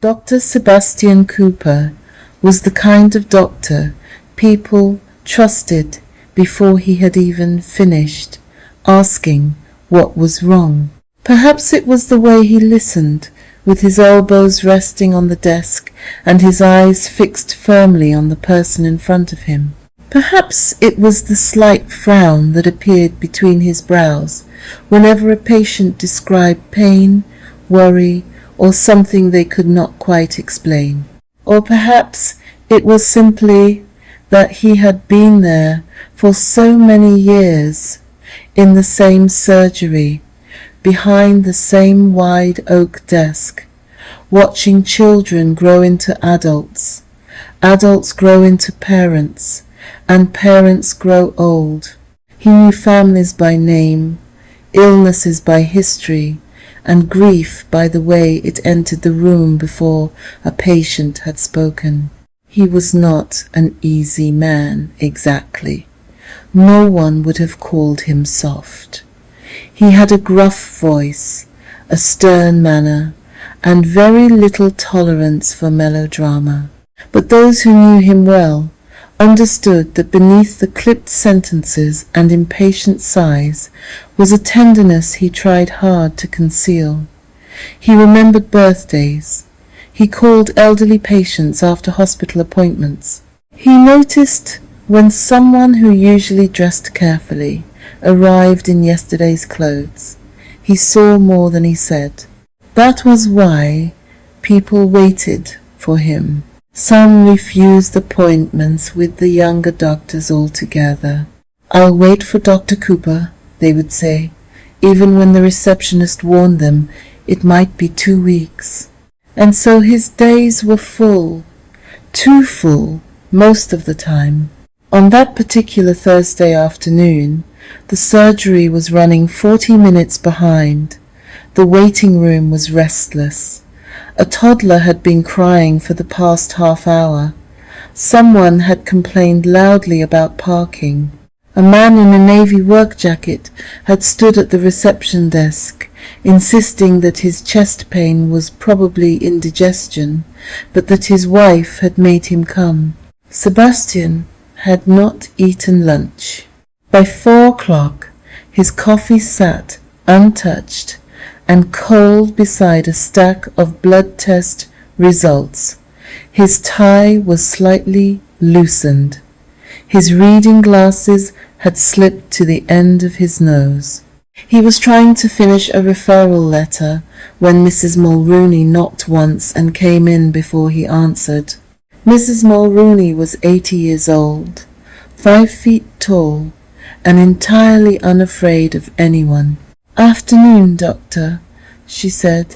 Dr. Sebastian Cooper was the kind of doctor people trusted before he had even finished asking what was wrong. Perhaps it was the way he listened, with his elbows resting on the desk and his eyes fixed firmly on the person in front of him. Perhaps it was the slight frown that appeared between his brows whenever a patient described pain, worry, or something they could not quite explain. Or perhaps it was simply that he had been there for so many years, in the same surgery, behind the same wide oak desk, watching children grow into adults, adults grow into parents, and parents grow old. He knew families by name, illnesses by history, and grief by the way it entered the room before a patient had spoken. He was not an easy man, exactly. No one would have called him soft. He had a gruff voice, a stern manner, and very little tolerance for melodrama. But those who knew him well understood that beneath the clipped sentences and impatient sighs was a tenderness he tried hard to conceal. He remembered birthdays. He called elderly patients after hospital appointments. He noticed when someone who usually dressed carefully arrived in yesterday's clothes. He saw more than he said. That was why people waited for him. Some refused appointments with the younger doctors altogether. "I'll wait for Dr. Cooper," they would say, even when the receptionist warned them it might be 2 weeks. And so his days were full, too full, most of the time. On that particular Thursday afternoon, the surgery was running 40 minutes behind. The waiting room was restless. A toddler had been crying for the past half hour. Someone had complained loudly about parking. A man in a navy work jacket had stood at the reception desk, insisting that his chest pain was probably indigestion, but that his wife had made him come. Sebastian had not eaten lunch. By 4 o'clock, his coffee sat untouched and cold beside a stack of blood test results. His tie was slightly loosened. His reading glasses had slipped to the end of his nose. He was trying to finish a referral letter when Mrs. Mulrooney knocked once and came in before he answered. Mrs. Mulrooney was 80 years old, 5 feet tall, and entirely unafraid of anyone. "Afternoon, doctor," she said,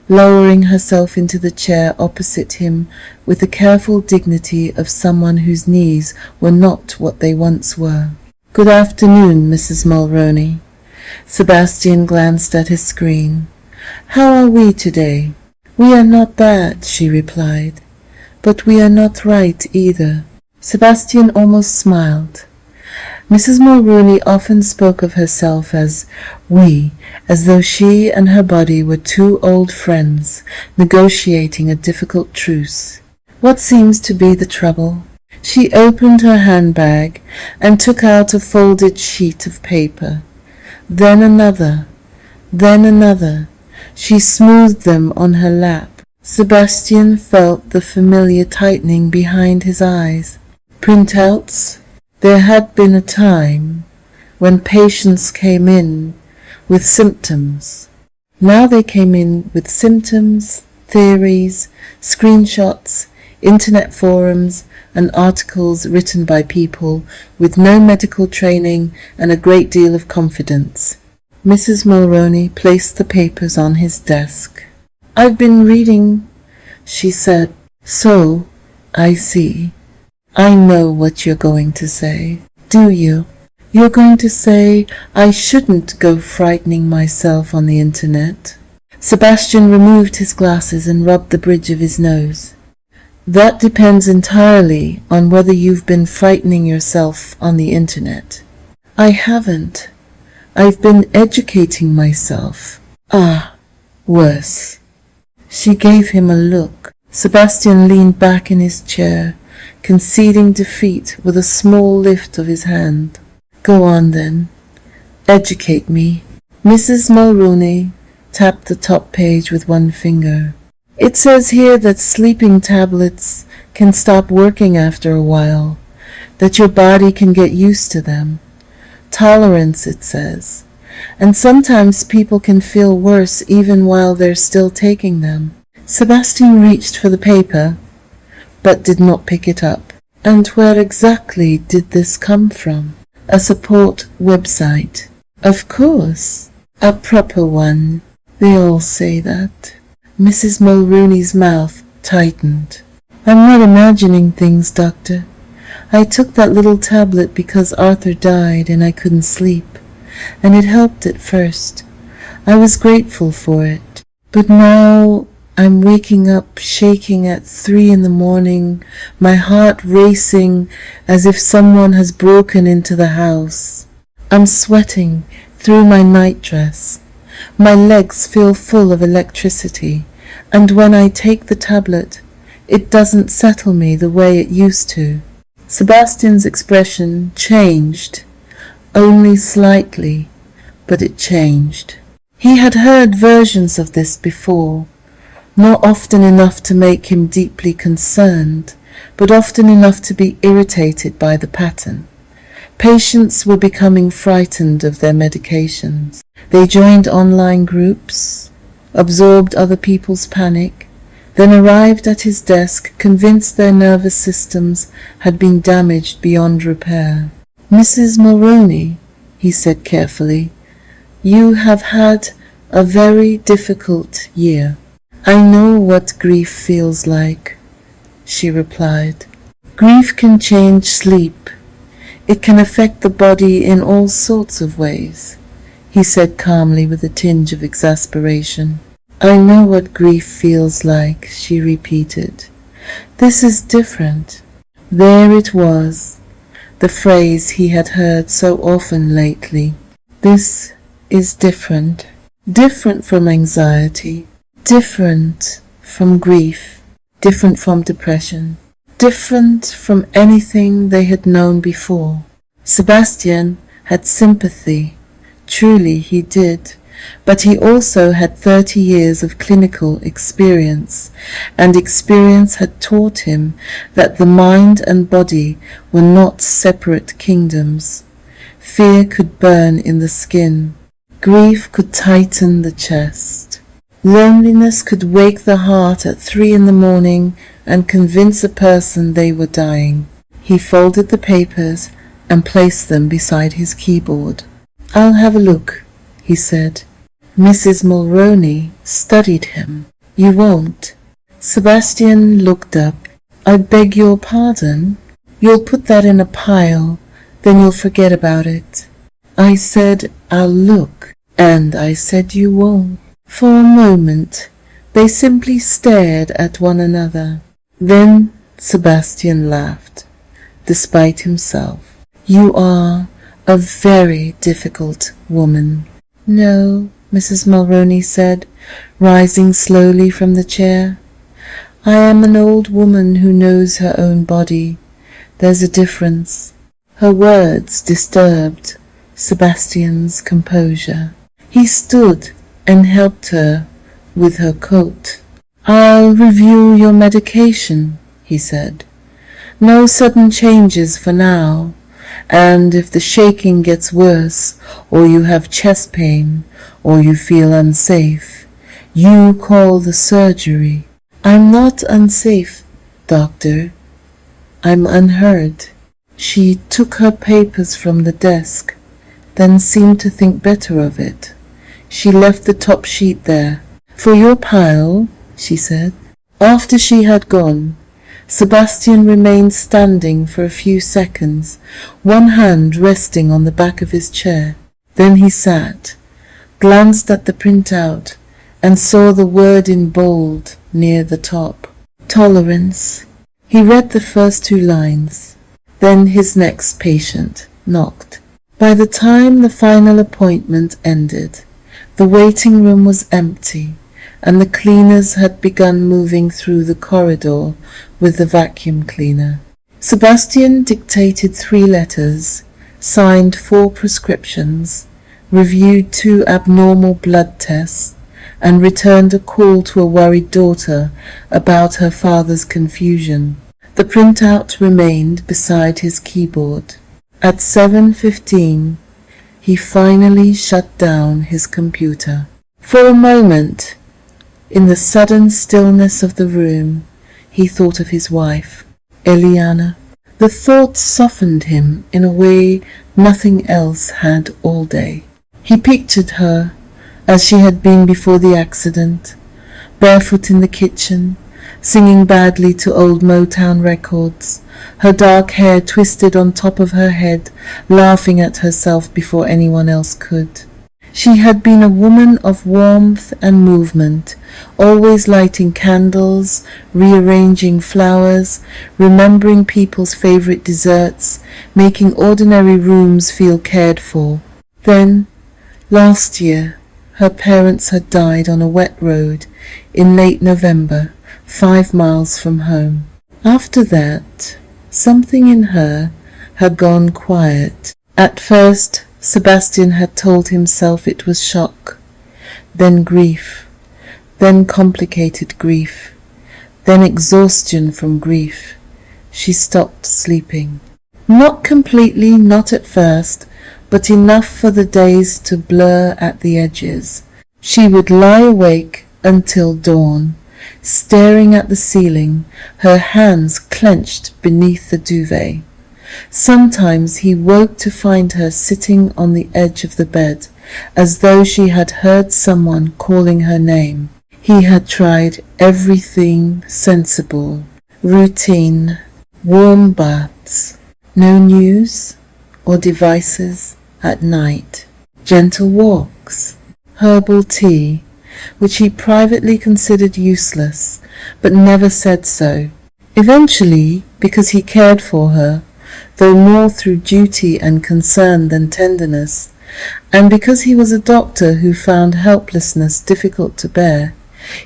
lowering herself into the chair opposite him with the careful dignity of someone whose knees were not what they once were. "Good afternoon, Mrs. Mulrooney." Sebastian glanced at his screen. "How are we today?" "We are not bad," she replied, "but we are not right either." Sebastian almost smiled. Mrs. Mulrooney often spoke of herself as "we," as though she and her body were two old friends negotiating a difficult truce. "What seems to be the trouble?" She opened her handbag and took out a folded sheet of paper. Then another, then another. She smoothed them on her lap. Sebastian felt the familiar tightening behind his eyes. Printouts? There had been a time when patients came in with symptoms. Now they came in with symptoms, theories, screenshots, internet forums, and articles written by people with no medical training and a great deal of confidence. Mrs. Mulrooney placed the papers on his desk. "I've been reading," she said. "So, I see. I know what you're going to say." "Do you? You're going to say I shouldn't go frightening myself on the internet?" Sebastian removed his glasses and rubbed the bridge of his nose. "That depends entirely on whether you've been frightening yourself on the internet." "I haven't. I've been educating myself." "Ah, worse." She gave him a look. Sebastian leaned back in his chair, conceding defeat with a small lift of his hand. Go on then. Educate me. Mrs. Mulrooney tapped the top page with one finger. It says here that sleeping tablets can stop working after a while, that your body can get used to them. Tolerance, it says. And sometimes people can feel worse even while they're still taking them. Sebastian reached for the paper, but did not pick it up. And where exactly did this come from? A support website. Of course, a proper one. They all say that. Mrs. Mulrooney's mouth tightened. I'm not imagining things, Doctor. I took that little tablet because Arthur died and I couldn't sleep, and it helped at first. I was grateful for it. But now I'm waking up shaking at 3 a.m, my heart racing as if someone has broken into the house. I'm sweating through my nightdress. My legs feel full of electricity, and when I take the tablet, it doesn't settle me the way it used to. Sebastian's expression changed, only slightly, but it changed. He had heard versions of this before, not often enough to make him deeply concerned, but often enough to be irritated by the pattern. Patients were becoming frightened of their medications. They joined online groups, absorbed other people's panic, then arrived at his desk convinced their nervous systems had been damaged beyond repair. Mrs. Mulrooney, he said carefully, you have had a very difficult year. I know what grief feels like, she replied. Grief can change sleep. It can affect the body in all sorts of ways, he said calmly with a tinge of exasperation. I know what grief feels like, she repeated. This is different. There it was, the phrase he had heard so often lately. This is different. Different from anxiety. Different from grief. Different from depression. Different from anything they had known before. Sebastian had sympathy. Truly he did. But he also had 30 years of clinical experience, and experience had taught him that the mind and body were not separate kingdoms. Fear could burn in the skin. Grief could tighten the chest. Loneliness could wake the heart at 3 a.m. and convince a person they were dying. He folded the papers and placed them beside his keyboard. I'll have a look, he said. Mrs. Mulrooney studied him. You won't? Sebastian looked up. I beg your pardon? You'll put that in a pile, then you'll forget about it. I said I'll look, and I said you won't. For a moment, they simply stared at one another. Then Sebastian laughed, despite himself. You are a very difficult woman. No, Mrs. Mulrooney said, rising slowly from the chair. I am an old woman who knows her own body. There's a difference. Her words disturbed Sebastian's composure. He stood and helped her with her coat. I'll review your medication, he said. No sudden changes for now. And if the shaking gets worse, or you have chest pain, or you feel unsafe, you call the surgery. I'm not unsafe, doctor. I'm unheard. She took her papers from the desk, then seemed to think better of it. She left the top sheet there. For your pile, she said. After she had gone, Sebastian remained standing for a few seconds, one hand resting on the back of his chair. Then he sat, glanced at the printout, and saw the word in bold near the top. Tolerance. He read the first 2 lines. Then his next patient knocked. By the time the final appointment ended, the waiting room was empty, and the cleaners had begun moving through the corridor with the vacuum cleaner. Sebastian dictated 3 letters, signed 4 prescriptions, reviewed 2 abnormal blood tests, and returned a call to a worried daughter about her father's confusion. The printout remained beside his keyboard. At 7:15, he finally shut down his computer. For a moment, in the sudden stillness of the room, he thought of his wife, Elianna. The thought softened him in a way nothing else had all day. He pictured her as she had been before the accident, barefoot in the kitchen, singing badly to old Motown records, her dark hair twisted on top of her head, laughing at herself before anyone else could. She had been a woman of warmth and movement, always lighting candles, rearranging flowers, remembering people's favorite desserts, making ordinary rooms feel cared for. Then, last year, her parents had died on a wet road in late November, 5 miles from home. After that, something in her had gone quiet. At first, Sebastian had told himself it was shock, then grief, then complicated grief, then exhaustion from grief. She stopped sleeping. Not completely, not at first, but enough for the days to blur at the edges. She would lie awake until dawn, staring at the ceiling, her hands clenched beneath the duvet. Sometimes he woke to find her sitting on the edge of the bed, as though she had heard someone calling her name. He had tried everything sensible, routine, warm baths, no news or devices at night, gentle walks, herbal tea, which he privately considered useless, but never said so. Eventually, because he cared for her, though more through duty and concern than tenderness, and because he was a doctor who found helplessness difficult to bear,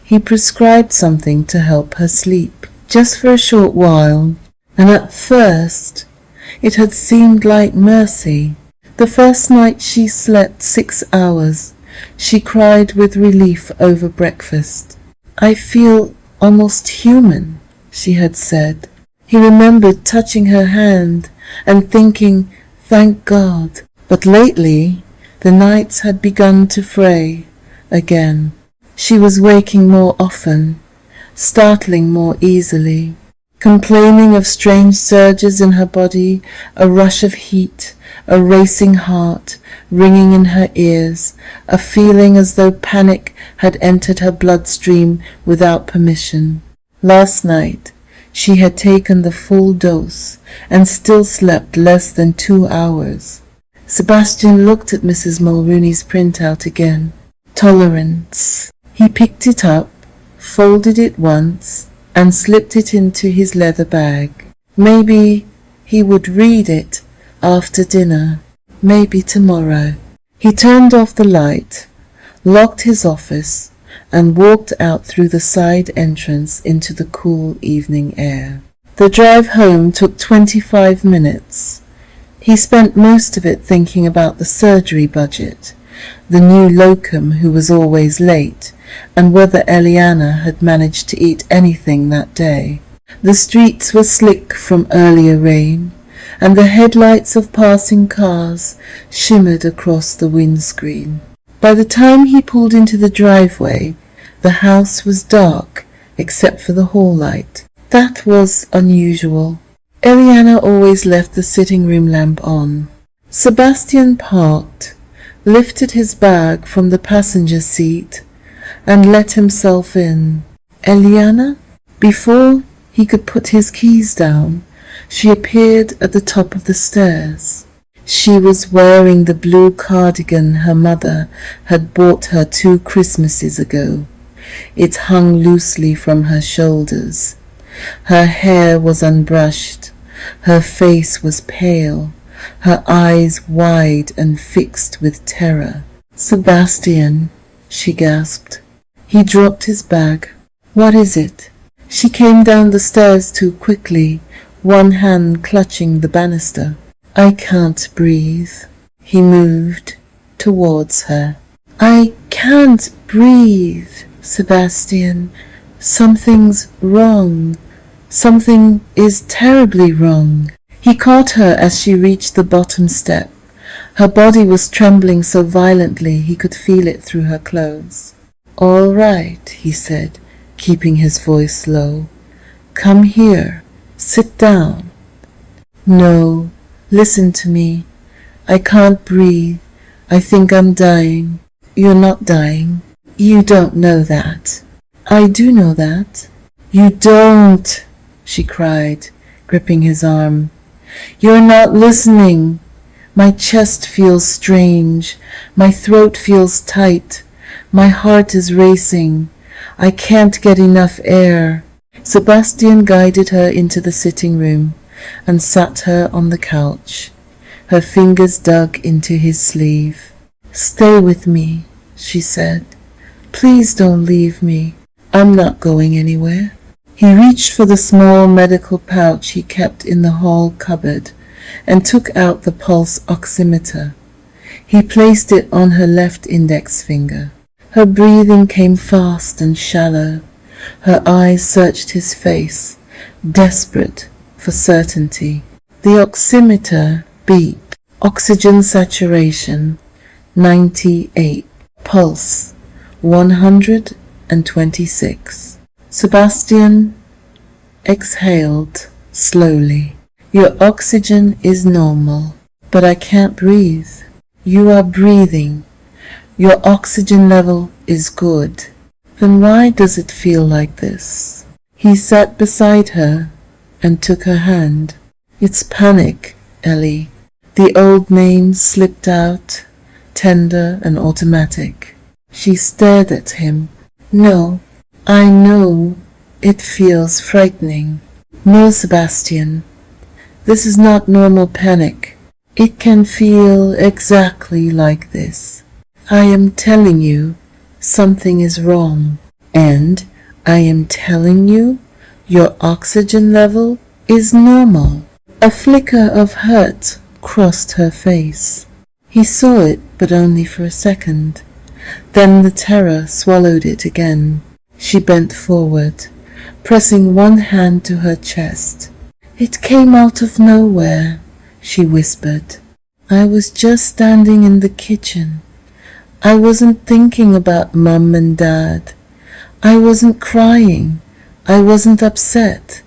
he prescribed something to help her sleep, just for a short while, and at first it had seemed like mercy. The first night she slept 6 hours, she cried with relief over breakfast. "I feel almost human," she had said. He remembered touching her hand and thinking, "Thank God." But lately, the nights had begun to fray again. She was waking more often, startling more easily, complaining of strange surges in her body, a rush of heat, a racing heart, ringing in her ears, a feeling as though panic had entered her bloodstream without permission. Last night, she had taken the full dose and still slept less than 2 hours. Sebastian looked at Mrs. Mulrooney's printout again. Tolerance. He picked it up, folded it once, and slipped it into his leather bag. Maybe he would read it after dinner, maybe tomorrow. He turned off the light, locked his office, and walked out through the side entrance into the cool evening air. The drive home took 25 minutes. He spent most of it thinking about the surgery budget, the new locum who was always late, and whether Elianna had managed to eat anything that day. The streets were slick from earlier rain, and the headlights of passing cars shimmered across the windscreen. By the time he pulled into the driveway, the house was dark except for the hall light. That was unusual. Elianna always left the sitting room lamp on. Sebastian parked, lifted his bag from the passenger seat, and let himself in. Elianna? Before he could put his keys down, she appeared at the top of the stairs. She was wearing the blue cardigan her mother had bought her 2 Christmases ago. It hung loosely from her shoulders. Her hair was unbrushed. Her face was pale, her eyes wide and fixed with terror. "Sebastian," she gasped. He dropped his bag. "What is it?" She came down the stairs too quickly, one hand clutching the banister. "I can't breathe." He moved towards her. "I can't breathe, Sebastian. Something's wrong. Something is terribly wrong." He caught her as she reached the bottom step. Her body was trembling so violently he could feel it through her clothes. "All right," he said, keeping his voice low. "Come here. Sit down." "No, listen to me. I can't breathe. I think I'm dying." "You're not dying. You don't know that." "I do know that." "You don't," she cried, gripping his arm. "You're not listening. My chest feels strange. My throat feels tight. My heart is racing. I can't get enough air." Sebastian guided her into the sitting room and sat her on the couch. Her fingers dug into his sleeve. "Stay with me," she said. "Please don't leave me. I'm not going anywhere." He reached for the small medical pouch he kept in the hall cupboard and took out the pulse oximeter. He placed it on her left index finger. Her breathing came fast and shallow. Her eyes searched his face, desperate for certainty. The oximeter beeped. Oxygen saturation 98. Pulse 126. Sebastian exhaled slowly. "Your oxygen is normal, but I can't breathe." "You are breathing. Your oxygen level is good." "Then why does it feel like this?" He sat beside her and took her hand. "It's panic, Ellie." The old name slipped out, tender and automatic. She stared at him. "No, I know it feels frightening." "No, Sebastian. This is not normal panic. It can feel exactly like this. I am telling you something is wrong, and I am telling you your oxygen level is normal." A flicker of hurt crossed her face. He saw it, but only for a second. Then the terror swallowed it again. She bent forward, pressing one hand to her chest. "It came out of nowhere," she whispered. "I was just standing in the kitchen. I wasn't thinking about Mum and Dad. I wasn't crying. I wasn't upset.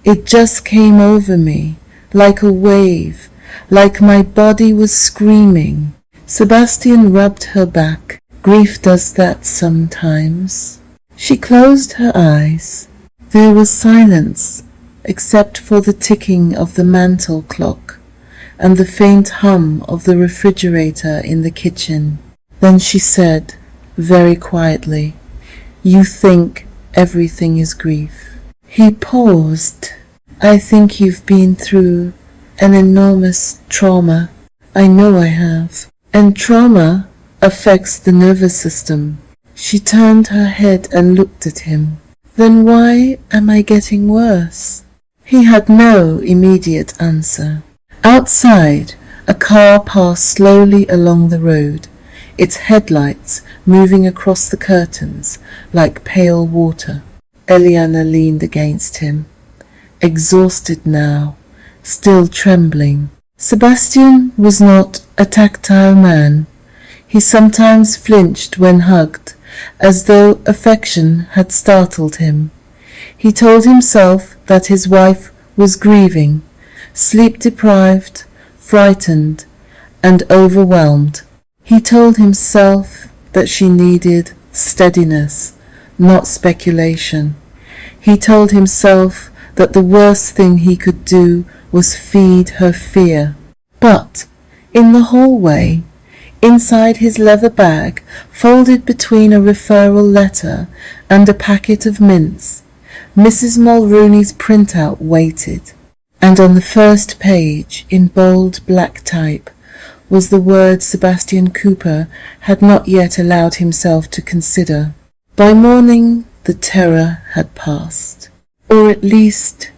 It just came over me, like a wave, like my body was screaming." Sebastian rubbed her back. "Grief does that sometimes." She closed her eyes. There was silence, except for the ticking of the mantel clock and the faint hum of the refrigerator in the kitchen. Then she said, very quietly, "You think everything is grief." He paused. "I think you've been through an enormous trauma." "I know I have. And trauma affects the nervous system." She turned her head and looked at him. "Then why am I getting worse?" He had no immediate answer. Outside, a car passed slowly along the road, its headlights moving across the curtains like pale water. Elianna leaned against him, exhausted now, still trembling. Sebastian was not a tactile man. He sometimes flinched when hugged, as though affection had startled him. He told himself that his wife was grieving, sleep-deprived, frightened, and overwhelmed. He told himself that she needed steadiness, not speculation. He told himself that the worst thing he could do was feed her fear. But in the hallway, inside his leather bag, folded between a referral letter and a packet of mints, Mrs. Mulrooney's printout waited, and on the first page, in bold black type, was the word Sebastian Cooper had not yet allowed himself to consider. By morning, the terror had passed. Or at least,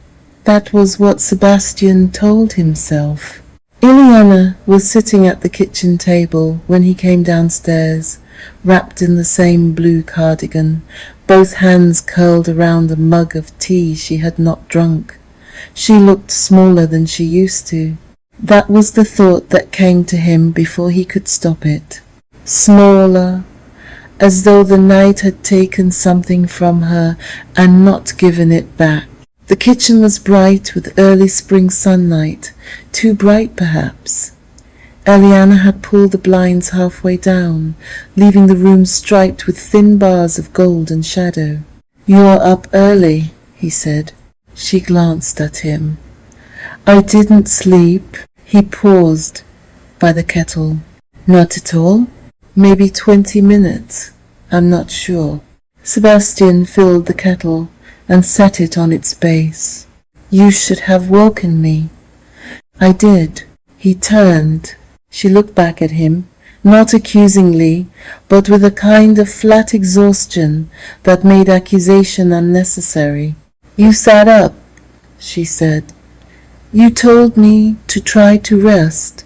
that was what Sebastian told himself. Elianna was sitting at the kitchen table when he came downstairs, wrapped in the same blue cardigan, both hands curled around a mug of tea she had not drunk. She looked smaller than she used to. That was the thought that came to him before he could stop it. Smaller, as though the night had taken something from her and not given it back. The kitchen was bright with early spring sunlight, too bright perhaps. Elianna had pulled the blinds halfway down, leaving the room striped with thin bars of gold and shadow. "You're up early," he said. She glanced at him. "I didn't sleep." He paused by the kettle. "Not at all? Maybe 20 minutes. I'm not sure." Sebastian filled the kettle and set it on its base. "You should have woken me." "I did." He turned. She looked back at him, not accusingly, but with a kind of flat exhaustion that made accusation unnecessary. "You sat up," she said. "You told me to try to rest.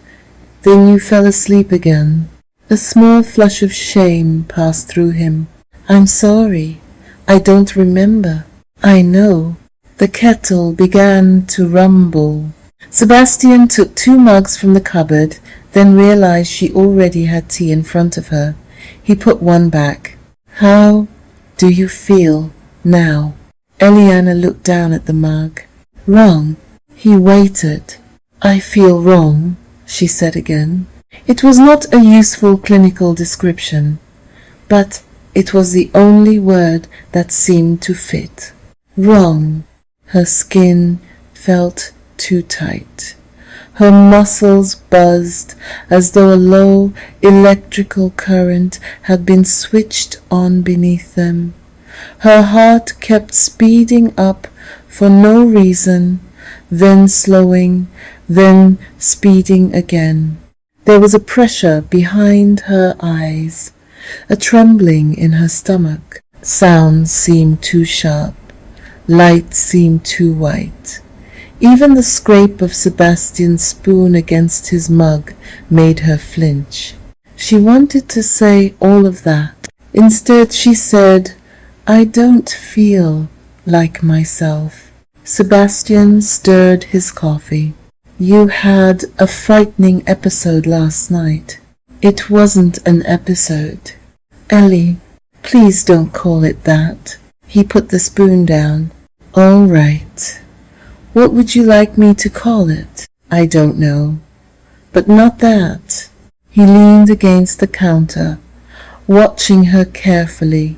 Then you fell asleep again." A small flush of shame passed through him. "I'm sorry. I don't remember." "I know." The kettle began to rumble. Sebastian took 2 mugs from the cupboard, then realized she already had tea in front of her. He put one back. "How do you feel now?" Elianna looked down at the mug. "Wrong." He waited. "I feel wrong," she said again. It was not a useful clinical description, but it was the only word that seemed to fit. Wrong. Her skin felt too tight. Her muscles buzzed as though a low electrical current had been switched on beneath them. Her heart kept speeding up for no reason, then slowing, then speeding again. There was a pressure behind her eyes, a trembling in her stomach. Sounds seemed too sharp. Light seemed too white. Even the scrape of Sebastian's spoon against his mug made her flinch. She wanted to say all of that. Instead she said, "I don't feel like myself." Sebastian stirred his coffee. "You had a frightening episode last night." "It wasn't an episode." "Ellie, please don't call it that." He put the spoon down. "All right. What would you like me to call it?" "I don't know. But not that." He leaned against the counter, watching her carefully.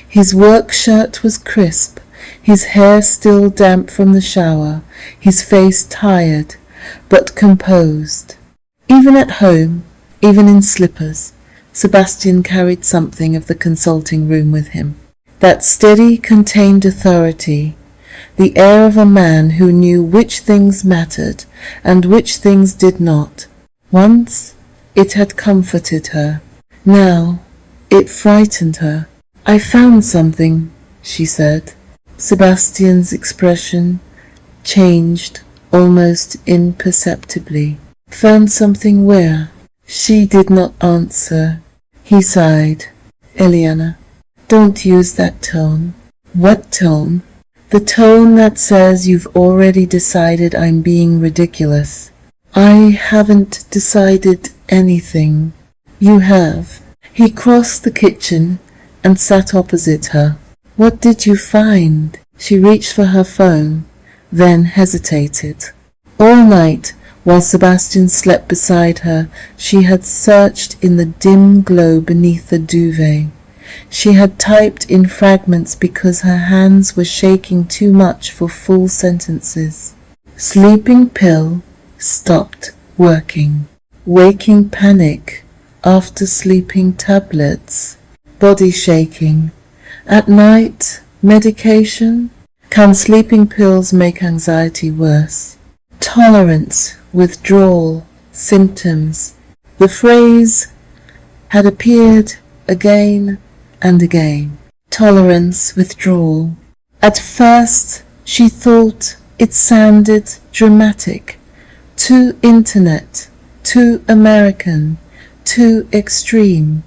His work shirt was crisp, his hair still damp from the shower, his face tired, but composed. Even at home, even in slippers, Sebastian carried something of the consulting room with him. That steady, contained authority, the air of a man who knew which things mattered and which things did not. Once it had comforted her. Now it frightened her. "I found something," she said. Sebastian's expression changed almost imperceptibly. "Found something where?" She did not answer. He sighed. "Elianna, don't use that tone." "What tone?" "The tone that says you've already decided I'm being ridiculous." "I haven't decided anything." "You have." He crossed the kitchen and sat opposite her. "What did you find?" She reached for her phone, then hesitated. All night, while Sebastian slept beside her, she had searched in the dim glow beneath the duvet. She had typed in fragments because her hands were shaking too much for full sentences. Sleeping pill stopped working. Waking panic after sleeping tablets. Body shaking. At night, medication. Can sleeping pills make anxiety worse? Tolerance, withdrawal, symptoms. The phrase had appeared again and again. tolerance, withdrawal. At first, she thought it sounded dramatic, too internet, too American, too extreme.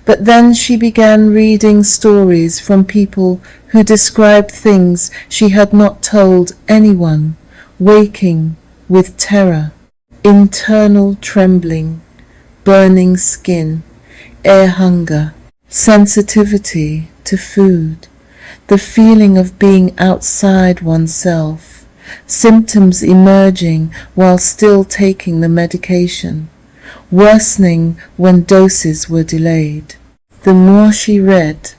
But then she began reading stories from people who described things she had not told anyone, waking with terror, internal trembling, burning skin, air hunger, sensitivity to food, the feeling of being outside oneself, symptoms emerging while still taking the medication, worsening when doses were delayed. The more she read,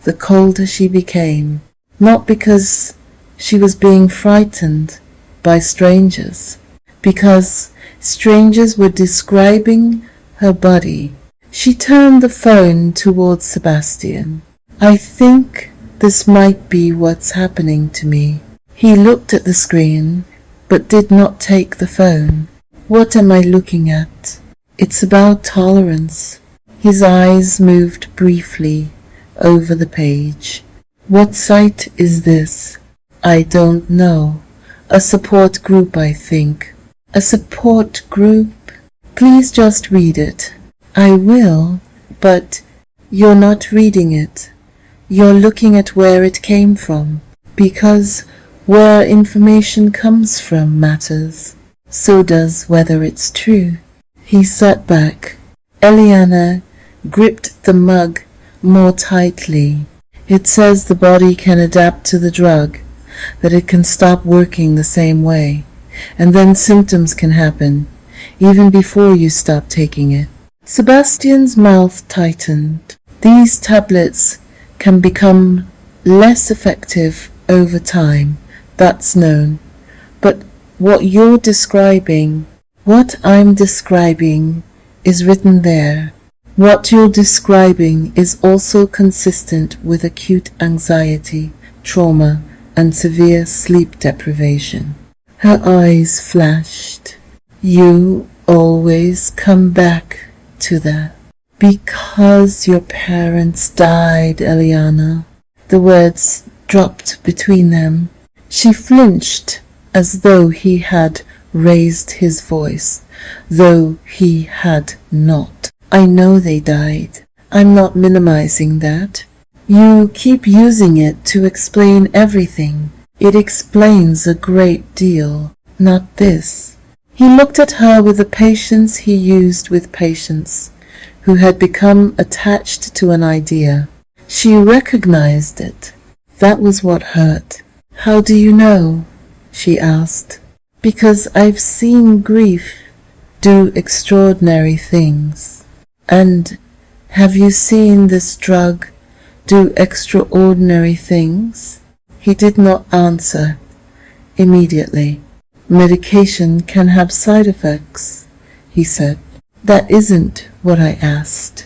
the colder she became, not because she was being frightened by strangers, because strangers were describing her body. She turned the phone towards Sebastian. "I think this might be what's happening to me." He looked at the screen, but did not take the phone. "What am I looking at?" "It's about tolerance." His eyes moved briefly over the page. "What site is this?" "I don't know. A support group, I think." "A support group? Please just read it." "I will, but you're not reading it. You're looking at where it came from, because where information comes from matters. So does whether it's true." He sat back. Elianna gripped the mug more tightly. "It says the body can adapt to the drug, that it can stop working the same way, and then symptoms can happen, even before you stop taking it." Sebastian's mouth tightened. "These tablets can become less effective over time, that's known. But what you're describing, what I'm describing, is written there. What you're describing is also consistent with acute anxiety, trauma, and severe sleep deprivation." Her eyes flashed. "You always come back to that." "Because your parents died, Elianna." The words dropped between them. She flinched as though he had raised his voice, though he had not. "I know they died. I'm not minimizing that. You keep using it to explain everything. It explains a great deal. Not this." He looked at her with the patience he used with patients who had become attached to an idea. She recognized it. That was what hurt. "How do you know?" she asked. "Because I've seen grief do extraordinary things." "And have you seen this drug do extraordinary things?" He did not answer immediately. "Medication can have side effects," he said. "That isn't what I asked.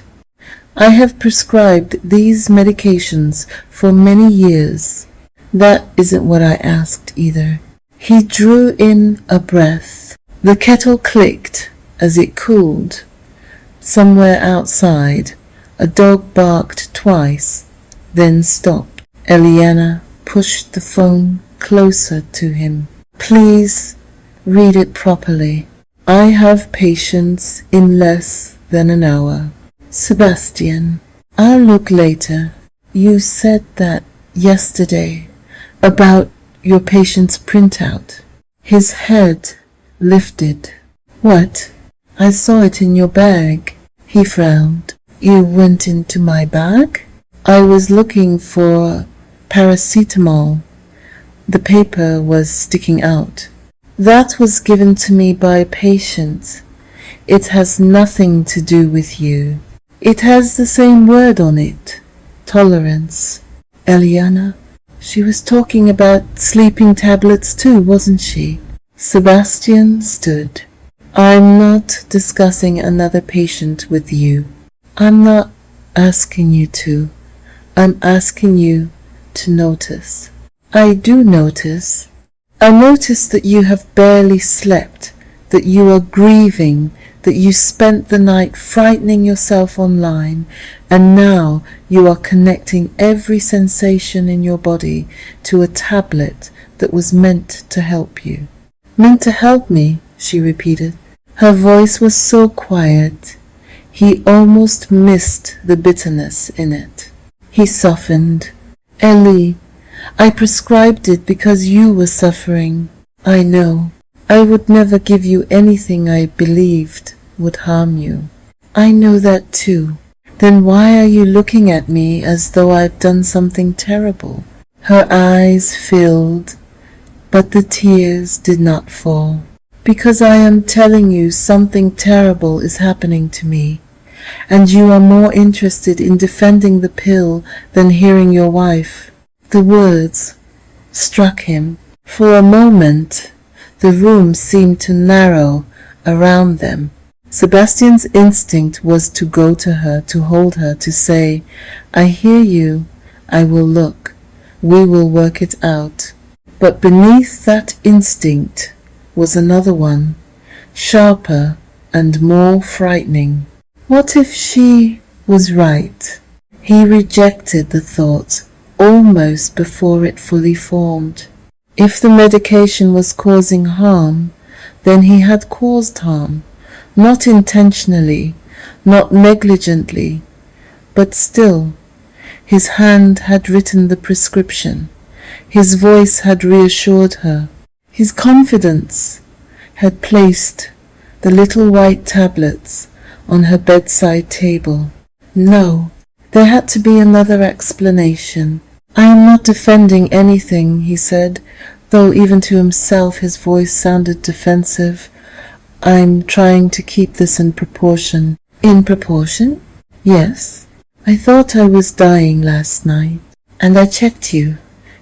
I have prescribed these medications for many years. That isn't what I asked either." He drew in a breath. The kettle clicked as it cooled. Somewhere outside, a dog barked twice, then stopped. Elianna pushed the phone closer to him. "Please read it properly. I have patience in less than an hour." "Sebastian, I'll look later. You said that yesterday about your patient's printout." His head lifted. "What? I saw it in your bag." He frowned. "You went into my bag?" "I was looking for paracetamol. The paper was sticking out." "That was given to me by a patient. It has nothing to do with you." "It has the same word on it. Tolerance." "Elianna, she was talking about sleeping tablets too, wasn't she?" Sebastian stood. "I'm not discussing another patient with you. I'm not asking you to. I'm asking you to notice." "I do notice. I notice that you have barely slept, that you are grieving, that you spent the night frightening yourself online, and now you are connecting every sensation in your body to a tablet that was meant to help you. Meant to help me, she repeated. Her voice was so quiet, he almost missed the bitterness in it. He softened. Ellie, I prescribed it because you were suffering. I know. I would never give you anything I believed would harm you. I know that too. Then why are you looking at me as though I've done something terrible? Her eyes filled, but the tears did not fall. Because I am telling you something terrible is happening to me, and you are more interested in defending the pill than hearing your wife. The words struck him. For a moment, the room seemed to narrow around them. Sebastian's instinct was to go to her, to hold her, to say, I hear you, I will look, we will work it out. But beneath that instinct was another one, sharper and more frightening. What if she was right? He rejected the thought almost before it fully formed. If the medication was causing harm, then he had caused harm, not intentionally, not negligently, but still. His hand had written the prescription. His voice had reassured her. His confidence had placed the little white tablets on her bedside table. No, there had to be another explanation. I am not defending anything, he said, though even to himself his voice sounded defensive. I'm trying to keep this in proportion. In proportion? Yes. I thought I was dying last night, and I checked you.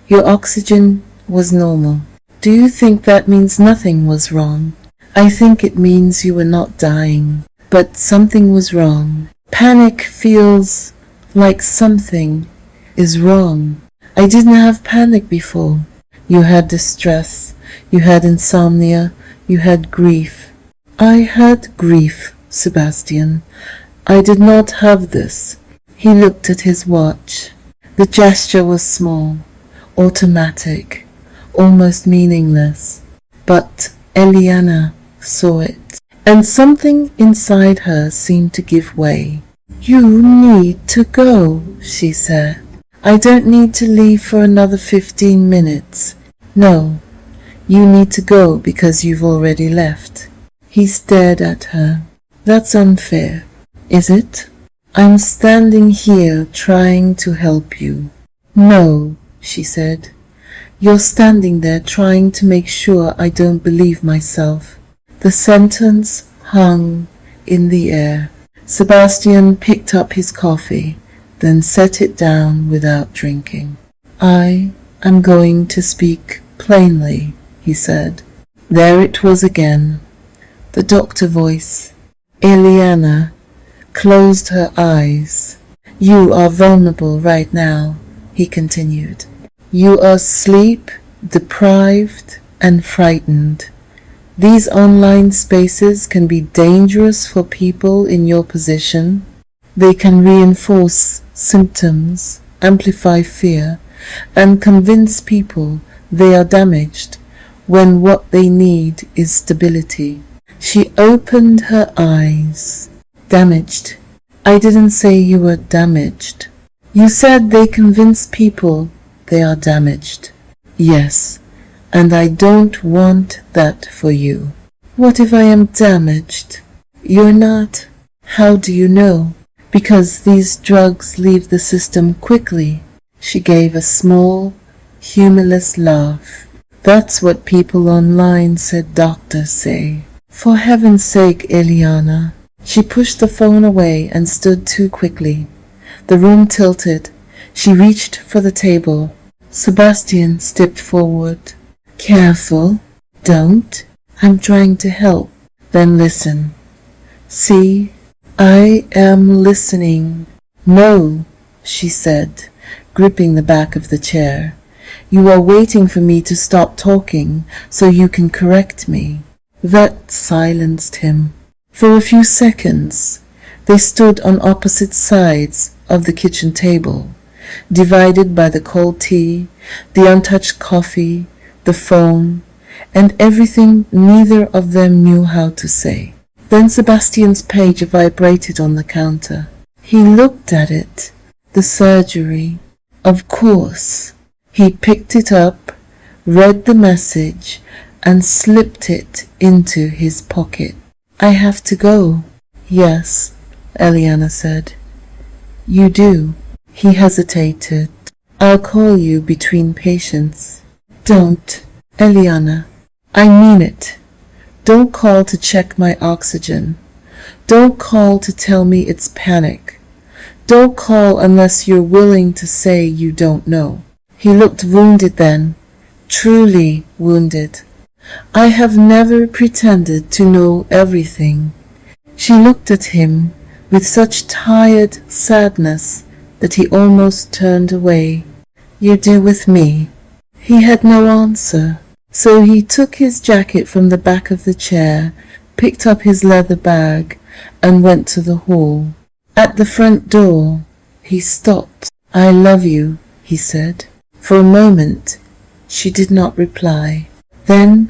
Your oxygen was normal. Do you think that means nothing was wrong? I think it means you were not dying, but something was wrong. Panic feels like something is wrong. I didn't have panic before. You had distress, you had insomnia, you had grief. I had grief, Sebastian. I did not have this. He looked at his watch. The gesture was small, automatic, almost meaningless. But Elianna saw it, and something inside her seemed to give way. You need to go, she said. I don't need to leave for another 15 minutes. No, you need to go because you've already left. He stared at her. That's unfair, is it? I'm standing here trying to help you. No, she said. You're standing there trying to make sure I don't believe myself. The sentence hung in the air. Sebastian picked up his coffee, then set it down without drinking. I am going to speak plainly, he said. There it was again, the doctor voice. Elianna closed her eyes. You are vulnerable right now, he continued. You are sleep deprived and frightened. These online spaces can be dangerous for people in your position. They can reinforce symptoms, amplify fear, and convince people they are damaged when what they need is stability. She opened her eyes. Damaged. I didn't say you were damaged. You said they convince people they are damaged. Yes, and I don't want that for you. What if I am damaged? You're not. How do you know? Because these drugs leave the system quickly. She gave a small, humorless laugh. That's what people online said doctors say. For heaven's sake, Elianna. She pushed the phone away and stood too quickly. The room tilted. She reached for the table. Sebastian stepped forward. Careful. Don't. I'm trying to help. Then listen. See? I am listening. No, she said, gripping the back of the chair. You are waiting for me to stop talking so you can correct me. That silenced him. For a few seconds, they stood on opposite sides of the kitchen table, divided by the cold tea, the untouched coffee, the phone, and everything neither of them knew how to say. Then Sebastian's page vibrated on the counter. He looked at it. The surgery. Of course. He picked it up, read the message, and slipped it into his pocket. I have to go. Yes, Elianna said. You do. He hesitated. I'll call you between patients. Don't, Elianna. I mean it. Don't call to check my oxygen. Don't call to tell me it's panic. Don't call unless you're willing to say you don't know. He looked wounded then, truly wounded. I have never pretended to know everything. She looked at him with such tired sadness that he almost turned away. You're there with me. He had no answer, so he took his jacket from the back of the chair, picked up his leather bag, and went to the hall. At the front door, he stopped. I love you, he said. For a moment, she did not reply. Then,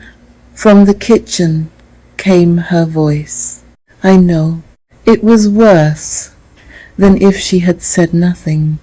from the kitchen, came her voice. I know. It was worse than if she had said nothing.